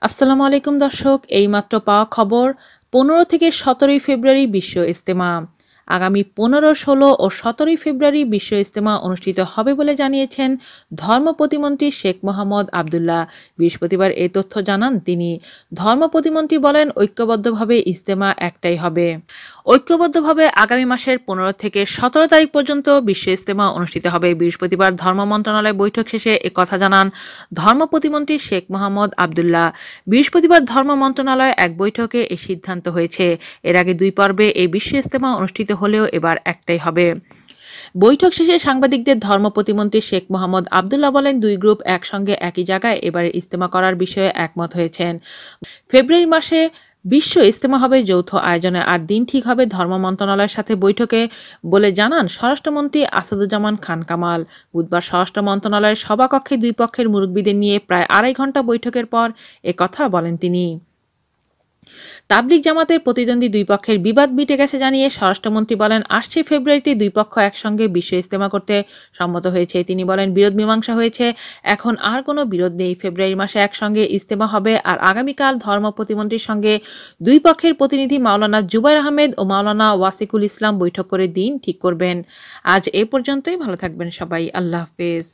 আসসালামু আলাইকুম দর্শক, এইমাত্র পাওয়া খবর 15 থেকে 17 ফেব্রুয়ারি বিশ্ব ইজতেমা। আগামী 15, 16 ও 17 ফেব্রুয়ারি বিশ্ব ইজতেমা অনুষ্ঠিত হবে বলে জানিয়েছেন ধর্ম প্রতিমন্ত্রী শেখ মোহাম্মদ আবদুল্লাহ। বৃহস্পতিবার এই তথ্য জানান তিনি। ধর্ম প্রতিমন্ত্রী বলেন, ঐক্যবদ্ধভাবে ইজতেমা একটাই হবে। ঐক্যবদ্ধভাবে আগামী মাসের 15 থেকে 17 তারিখ পর্যন্ত বিশ্ব ইজতেমা অনুষ্ঠিত হবে। বৃহস্পতিবার ধর্ম মন্ত্রণালয় বৈঠক শেষে একথা জানান ধর্ম প্রতিমন্ত্রী শেখ মোহাম্মদ আবদুল্লাহ। বৃহস্পতিবার ধর্ম মন্ত্রণালয়ে এক বৈঠকে এই সিদ্ধান্ত হয়েছে। এর আগে 2 পর্বে এই বিশ্ব ইজতেমা অনুষ্ঠিত হলেও এবার একটাই হবে। বৈঠক শেষে সাংবাদিকদের ধর্ম প্রতিমন্ত্রী শেখ মোহাম্মদ আবদুল্লাহ বলেন, 2 গ্রুপ একসঙ্গে একই জায়গায় এবারের ইজতেমা করার বিষয়ে একমত হয়েছেন। ফেব্রুয়ারি মাসে বিশ্ব ইজতেমা হবে যৌথ আয়োজনে, আর দিন ঠিক হবে ধর্ম মন্ত্রণালয়ের সাথে বৈঠকে বলে জানান স্বরাষ্ট্রমন্ত্রী আসাদুজ্জামান খান কামাল। বুধবার স্বরাষ্ট্র মন্ত্রণালয়ের সভাকক্ষে 2 পক্ষের মুরব্বিদের নিয়ে প্রায় 2.5 ঘণ্টা বৈঠকের পর একথা বলেন তিনি। তাবলিগ জামাতের প্রতিদ্বন্দ্বী 2 পক্ষের বিবাদ মিটে গেছে জানিয়ে স্বরাষ্ট্রমন্ত্রী বলেন, আসছে ফেব্রুয়ারিতে 2 পক্ষ একসঙ্গে বিশ্ব ইজতেমা করতে সম্মত হয়েছে। তিনি বলেন, বিরোধ মীমাংসা হয়েছে, এখন আর কোনো বিরোধ নেই। ফেব্রুয়ারি মাসে একসঙ্গে ইজতেমা হবে। আর আগামীকাল ধর্ম প্রতিমন্ত্রীর সঙ্গে 2 পক্ষের প্রতিনিধি মাওলানা জুবাইর আহমেদ ও মাওলানা ওয়াসিকুল ইসলাম বৈঠক করে দিন ঠিক করবেন। আজ এ পর্যন্তই। ভালো থাকবেন সবাই। আল্লাহ হাফেজ।